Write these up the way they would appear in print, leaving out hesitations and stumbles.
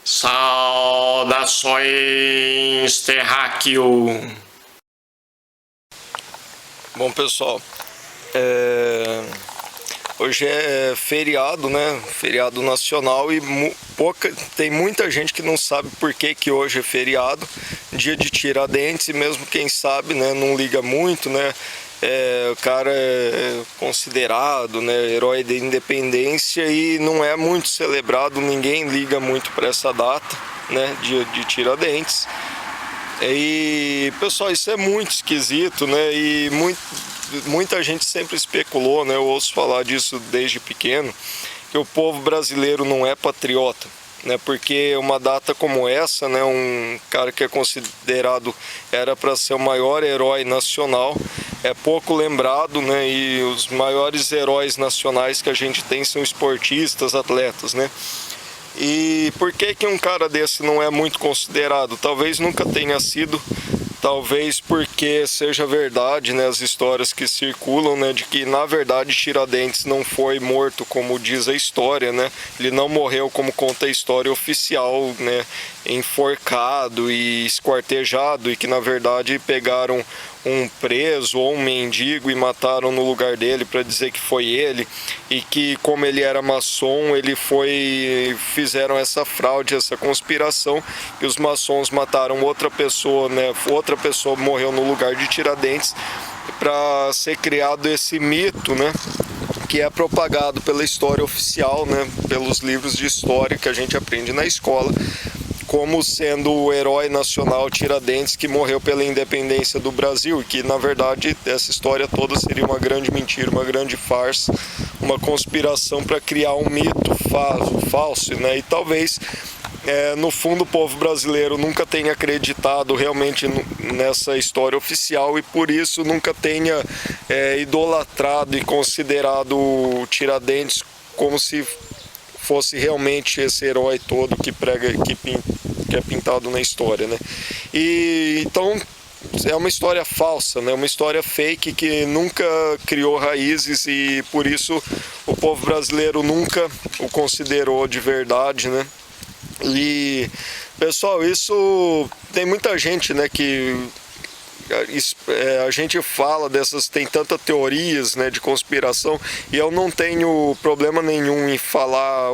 Saudações, terráqueo! Bom, pessoal, hoje é feriado, né? Feriado nacional e tem muita gente que não sabe por que hoje é feriado, dia de Tiradentes, e mesmo quem sabe, né, não liga muito, né? O cara é considerado, né, herói da independência e não é muito celebrado, ninguém liga muito para essa data, né, dia de Tiradentes. E, pessoal, isso é muito esquisito, né, e muita gente sempre especulou, né, eu ouço falar disso desde pequeno, que o povo brasileiro não é patriota, né, porque uma data como essa, né, um cara que é considerado, era para ser o maior herói nacional, é pouco lembrado, né, e os maiores heróis nacionais que a gente tem são esportistas, atletas, né. E por que um cara desse não é muito considerado? Talvez nunca tenha sido, talvez porque seja verdade, né, as histórias que circulam, né, de que na verdade Tiradentes não foi morto como diz a história, né, ele não morreu como conta a história oficial, né, enforcado e esquartejado, e que na verdade pegaram um preso ou um mendigo e mataram no lugar dele para dizer que foi ele, e que como ele era maçom, fizeram essa fraude, essa conspiração, que os maçons mataram outra pessoa, né, outra pessoa morreu no lugar de Tiradentes, para ser criado esse mito, né, que é propagado pela história oficial, né, pelos livros de história que a gente aprende na escola, como sendo o herói nacional Tiradentes, que morreu pela independência do Brasil, e que na verdade essa história toda seria uma grande mentira, uma grande farsa, uma conspiração para criar um mito falso, né? E talvez no fundo o povo brasileiro nunca tenha acreditado realmente nessa história oficial, e por isso nunca tenha idolatrado e considerado o Tiradentes como se fosse realmente esse herói todo que é pintado na história, né? E então é uma história falsa, né? Uma história fake que nunca criou raízes, e por isso o povo brasileiro nunca o considerou de verdade, né? E, pessoal, isso tem muita gente, né, que a gente fala dessas, tem tantas teorias, né, de conspiração, e eu não tenho problema nenhum em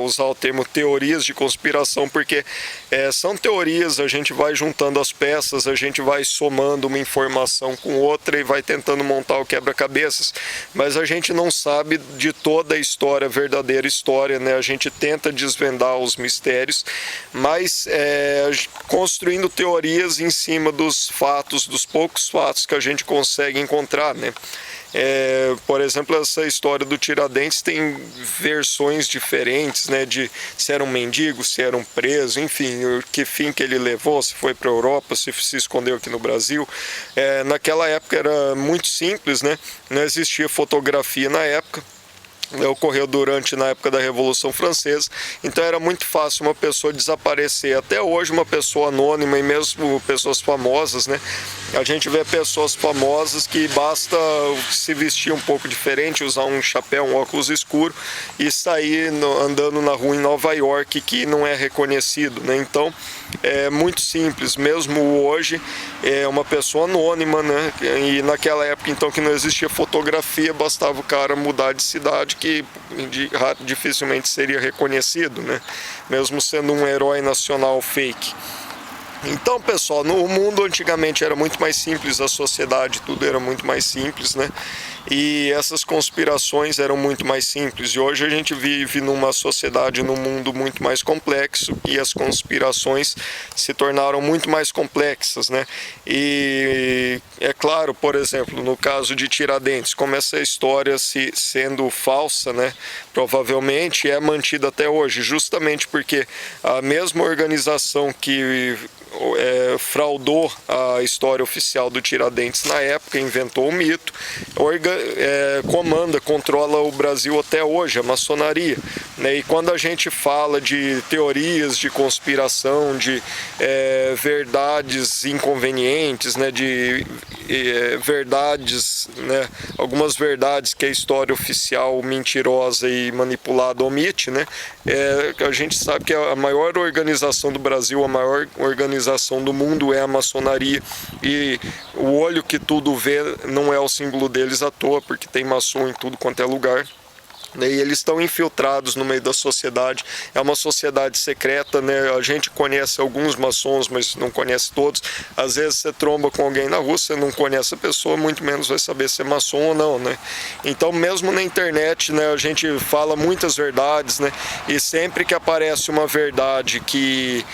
usar o termo teorias de conspiração, porque são teorias, a gente vai juntando as peças, a gente vai somando uma informação com outra e vai tentando montar o quebra-cabeças, mas a gente não sabe de toda a história, a verdadeira história, né, a gente tenta desvendar os mistérios, mas construindo teorias em cima dos fatos, dos poucos fatos que a gente consegue encontrar, né? Por exemplo, essa história do Tiradentes tem versões diferentes, né, de se era um mendigo, se era um preso, enfim, que fim que ele levou, se foi para a Europa, se escondeu aqui no Brasil. Naquela época era muito simples, né? Não existia fotografia na época. Ocorreu na época da Revolução Francesa, então era muito fácil uma pessoa desaparecer. Até hoje uma pessoa anônima, e mesmo pessoas famosas, né? A gente vê pessoas famosas que basta se vestir um pouco diferente, usar um chapéu, um óculos escuro e sair andando na rua em Nova York, que não é reconhecido, né? Então é muito simples, mesmo hoje é uma pessoa anônima, né? E naquela época então que não existia fotografia, bastava o cara mudar de cidade que dificilmente seria reconhecido, né? Mesmo sendo um herói nacional fake. Então, pessoal, no mundo antigamente era muito mais simples, a sociedade, tudo era muito mais simples, né? E essas conspirações eram muito mais simples. E hoje a gente vive numa sociedade, num mundo muito mais complexo, e as conspirações se tornaram muito mais complexas, né? E é claro, por exemplo, no caso de Tiradentes, como essa história sendo falsa, né? Provavelmente é mantida até hoje, justamente porque a mesma organização que fraudou a história oficial do Tiradentes na época, inventou o mito, controla o Brasil até hoje, a maçonaria, né? E quando a gente fala de teorias de conspiração, de verdades inconvenientes, né? De verdades, né? Algumas verdades que a história oficial mentirosa e manipulada omite, né? A gente sabe que a maior organização do Brasil, a maior organização do mundo é a maçonaria, e o olho que tudo vê não é o símbolo deles à toa, porque tem maçom em tudo quanto é lugar. E eles estão infiltrados no meio da sociedade, é uma sociedade secreta, né? A gente conhece alguns maçons, mas não conhece todos. Às vezes você tromba com alguém na rua, você não conhece a pessoa, muito menos vai saber se é maçom ou não, né? Então mesmo na internet, né, a gente fala muitas verdades, né? E sempre que aparece uma verdade que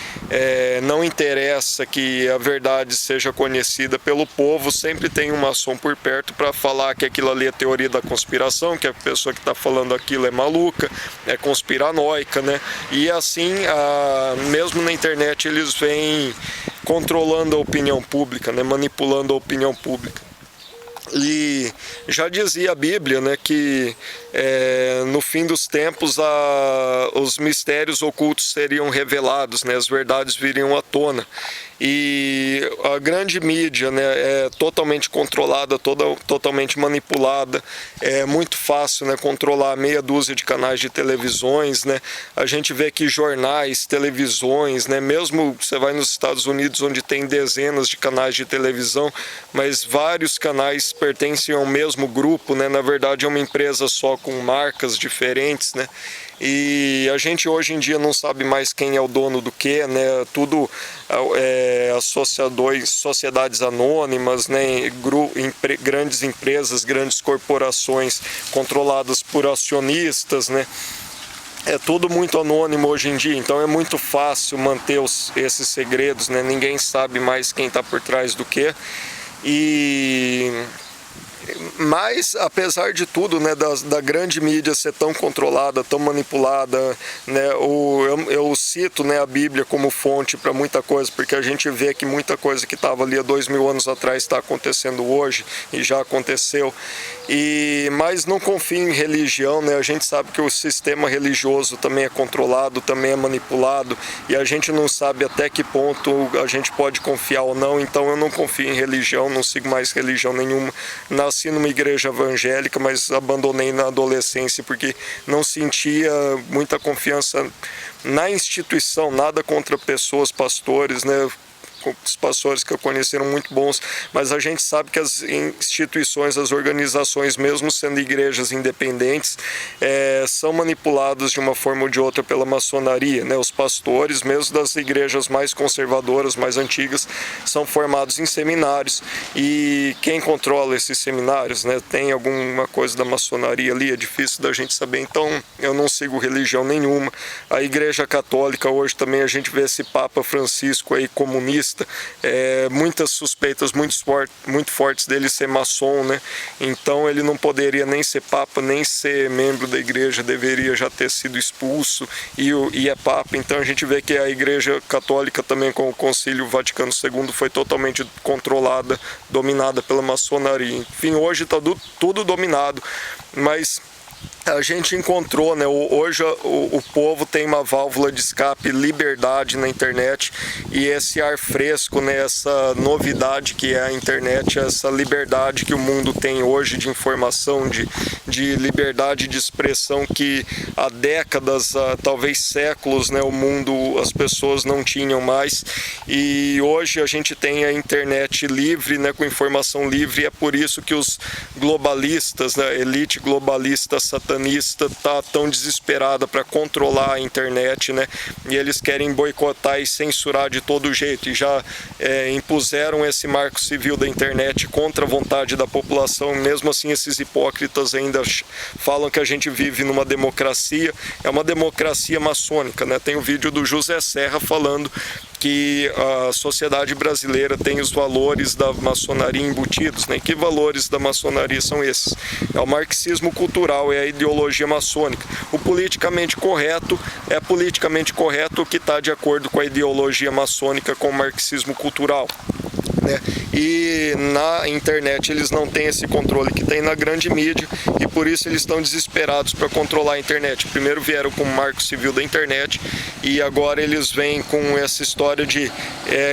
não interessa que a verdade seja conhecida pelo povo, sempre tem um maçom por perto para falar que aquilo ali é teoria da conspiração, que a pessoa que está falando aquilo é maluca, é conspiranoica, né? E assim, mesmo na internet, eles vêm controlando a opinião pública, né? Manipulando a opinião pública. E já dizia a Bíblia, né, que no fim dos tempos os mistérios ocultos seriam revelados, né, as verdades viriam à tona. E a grande mídia, né, é totalmente controlada, totalmente manipulada. É muito fácil, né, controlar meia dúzia de canais de televisões, né? A gente vê que jornais, televisões, né, mesmo você vai nos Estados Unidos, onde tem dezenas de canais de televisão, mas vários canais pertencem ao mesmo grupo, né? Na verdade é uma empresa só com marcas diferentes, né? E a gente hoje em dia não sabe mais quem é o dono do que, né? Tudo sociedades anônimas, né? Grandes empresas, grandes corporações controladas por acionistas, né? É tudo muito anônimo hoje em dia, então é muito fácil manter esses segredos, né? Ninguém sabe mais quem está por trás do que. Mas, apesar de tudo, né, da grande mídia ser tão controlada, tão manipulada, né, eu cito, né, a Bíblia como fonte para muita coisa, porque a gente vê que muita coisa que estava ali há 2000 anos atrás está acontecendo hoje, e já aconteceu. Mas não confio em religião, né? A gente sabe que o sistema religioso também é controlado, também é manipulado, e a gente não sabe até que ponto a gente pode confiar ou não, então eu não confio em religião, não sigo mais religião nenhuma. Nasci numa igreja evangélica, mas abandonei na adolescência porque não sentia muita confiança na instituição, nada contra pessoas, pastores, né? Os pastores que eu conheci eram muito bons, mas a gente sabe que as instituições, as organizações, mesmo sendo igrejas independentes, são manipuladas de uma forma ou de outra pela maçonaria, né? Os pastores, mesmo das igrejas mais conservadoras, mais antigas, são formados em seminários, e quem controla esses seminários, né? Tem alguma coisa da maçonaria ali, é difícil da gente saber, então eu não sigo religião nenhuma. A Igreja Católica hoje também a gente vê esse Papa Francisco aí comunista, muitas suspeitas muito fortes dele ser maçom, né? Então ele não poderia nem ser papa, nem ser membro da igreja, deveria já ter sido expulso, e é papa. Então a gente vê que a Igreja Católica também, com o Concílio Vaticano II, foi totalmente controlada, dominada pela maçonaria. Enfim, hoje está tudo dominado, mas a gente encontrou, né? Hoje o povo tem uma válvula de escape, liberdade na internet, e esse ar fresco, né? Essa novidade que é a internet, essa liberdade que o mundo tem hoje de informação, de liberdade de expressão, que há décadas, talvez séculos, né? O mundo, as pessoas não tinham mais, e hoje a gente tem a internet livre, né? Com informação livre, e é por isso que os globalistas, né? Elite globalista satanista está tão desesperada para controlar a internet, né? E eles querem boicotar e censurar de todo jeito, e já impuseram esse marco civil da internet contra a vontade da população. Mesmo assim, esses hipócritas ainda falam que a gente vive numa democracia. É uma democracia maçônica, né? Tem o vídeo do José Serra falando que a sociedade brasileira tem os valores da maçonaria embutidos, né? Que valores da maçonaria são esses? É o marxismo cultural, é a ideologia maçônica. O politicamente correto é politicamente correto o que está de acordo com a ideologia maçônica, com o marxismo cultural. Né? E na internet eles não têm esse controle que tem na grande mídia e por isso eles estão desesperados para controlar a internet. Primeiro vieram com o Marco Civil da internet e agora eles vêm com essa história de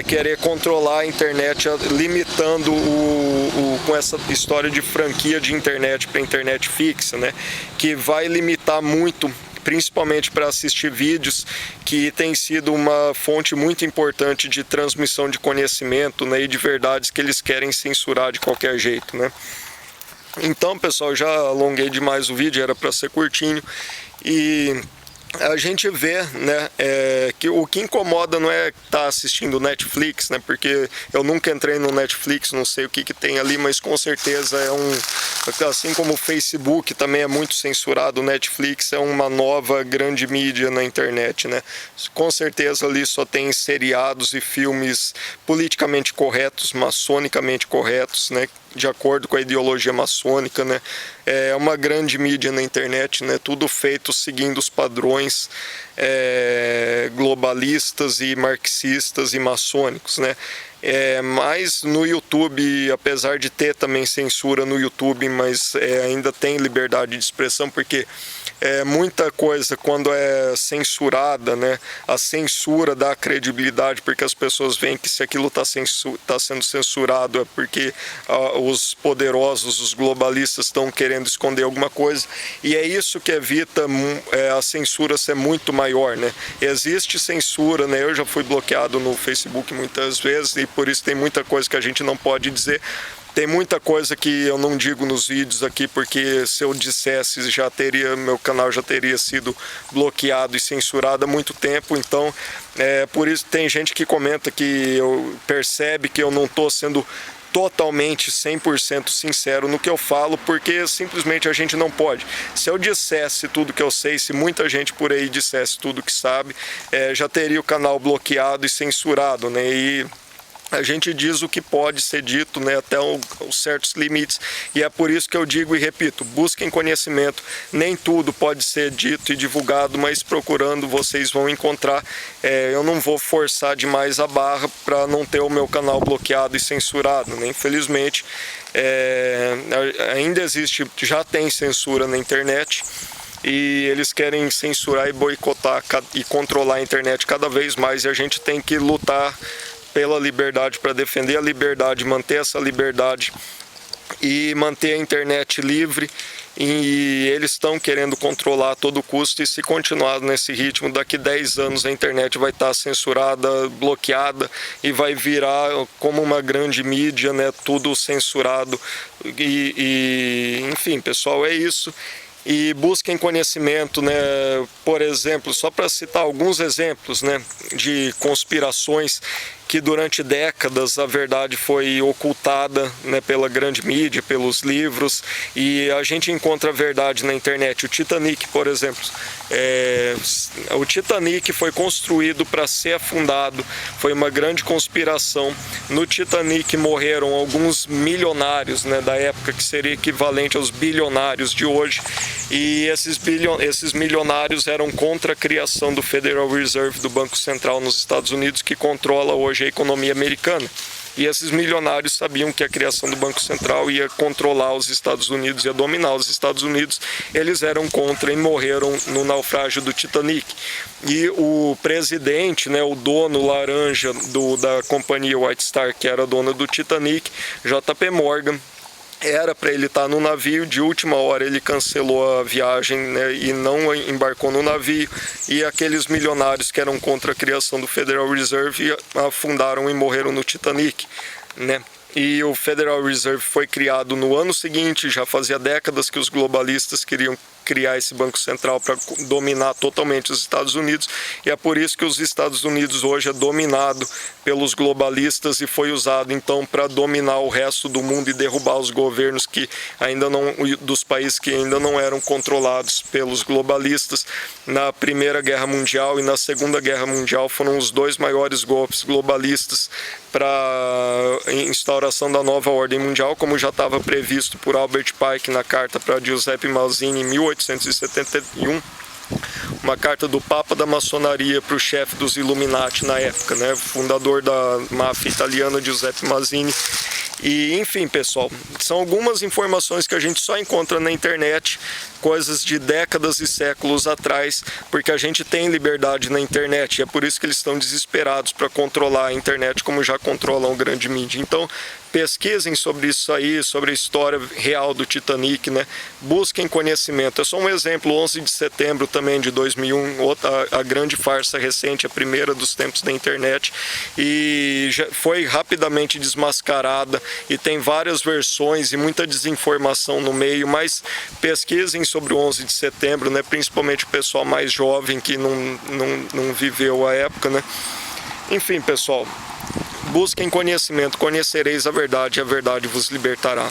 querer controlar a internet, limitando com essa história de franquia de internet para internet fixa, né? Que vai limitar muito, principalmente para assistir vídeos, que tem sido uma fonte muito importante de transmissão de conhecimento, né, e de verdades que eles querem censurar de qualquer jeito, né? Então, pessoal, já alonguei demais o vídeo, era para ser curtinho, e a gente vê, né, que o que incomoda não é estar assistindo Netflix, né, porque eu nunca entrei no Netflix, não sei o que tem ali, mas com certeza assim como o Facebook também é muito censurado, o Netflix é uma nova grande mídia na internet, né, com certeza ali só tem seriados e filmes politicamente corretos, maçonicamente corretos, né, de acordo com a ideologia maçônica, né? É uma grande mídia na internet, né? Tudo feito seguindo os padrões globalistas e marxistas e maçônicos, né? Mas no YouTube, apesar de ter também censura no YouTube, mas ainda tem liberdade de expressão, porque muita coisa, quando é censurada, né, a censura dá credibilidade, porque as pessoas veem que se aquilo está sendo censurado é porque os poderosos, os globalistas estão querendo esconder alguma coisa, e é isso que evita a censura ser muito maior, né? Existe censura, né? Eu já fui bloqueado no Facebook muitas vezes e por isso tem muita coisa que a gente não pode dizer. Tem muita coisa que eu não digo nos vídeos aqui, porque se eu dissesse meu canal já teria sido bloqueado e censurado há muito tempo. Então, por isso tem gente que comenta que percebe que eu não estou sendo totalmente 100% sincero no que eu falo, porque simplesmente a gente não pode. Se eu dissesse tudo que eu sei, se muita gente por aí dissesse tudo que sabe, já teria o canal bloqueado e censurado, né? E a gente diz o que pode ser dito, né, até certos limites, e é por isso que eu digo e repito, busquem conhecimento, nem tudo pode ser dito e divulgado, mas procurando vocês vão encontrar. Eu não vou forçar demais a barra para não ter o meu canal bloqueado e censurado, né? Infelizmente ainda existe, já tem censura na internet, e eles querem censurar e boicotar e controlar a internet cada vez mais, e a gente tem que lutar pela liberdade, para defender a liberdade, manter essa liberdade e manter a internet livre. E eles estão querendo controlar a todo custo, e se continuar nesse ritmo, daqui 10 anos a internet vai estar censurada, bloqueada, e vai virar como uma grande mídia, né, tudo censurado. Enfim, pessoal, é isso. E busquem conhecimento, né? Por exemplo, só para citar alguns exemplos, né, de conspirações que durante décadas a verdade foi ocultada, né, pela grande mídia, pelos livros, e a gente encontra a verdade na internet. O Titanic, por exemplo, o Titanic foi construído para ser afundado, foi uma grande conspiração. No Titanic morreram alguns milionários, né, da época, que seria equivalente aos bilionários de hoje, e esses milionários eram contra a criação do Federal Reserve, do Banco Central nos Estados Unidos, que controla hoje a economia americana. E esses milionários sabiam que a criação do Banco Central ia controlar os Estados Unidos, ia dominar os Estados Unidos. Eles eram contra e morreram no naufrágio do Titanic. E o presidente, né, o dono laranja da companhia White Star, que era dona do Titanic, JP Morgan, era para ele estar no navio, de última hora ele cancelou a viagem, né, e não embarcou no navio, e aqueles milionários que eram contra a criação do Federal Reserve afundaram e morreram no Titanic, né? E o Federal Reserve foi criado no ano seguinte, já fazia décadas que os globalistas queriam criar esse Banco Central para dominar totalmente os Estados Unidos, e é por isso que os Estados Unidos hoje é dominado pelos globalistas e foi usado então para dominar o resto do mundo e derrubar os governos que ainda não, dos países que ainda não eram controlados pelos globalistas. na Primeira Guerra Mundial e na Segunda Guerra Mundial foram os dois maiores golpes globalistas para a instauração da nova ordem mundial, como já estava previsto por Albert Pike na carta para Giuseppe Mazzini em 1871. Uma carta do Papa da Maçonaria para o chefe dos Illuminati na época, né? Fundador da máfia italiana, Giuseppe Mazzini. E, enfim, pessoal, são algumas informações que a gente só encontra na internet, coisas de décadas e séculos atrás, porque a gente tem liberdade na internet, e é por isso que eles estão desesperados para controlar a internet como já controlam o grande mídia. Então, pesquisem sobre isso aí, sobre a história real do Titanic, né? Busquem conhecimento. É só um exemplo, 11 de setembro também de 2001, a grande farsa recente, a primeira dos tempos da internet, e já foi rapidamente desmascarada, e tem várias versões e muita desinformação no meio, mas pesquisem sobre o 11 de setembro, né? Principalmente o pessoal mais jovem que não viveu a época, né? Enfim, pessoal, busquem conhecimento, conhecereis a verdade e a verdade vos libertará.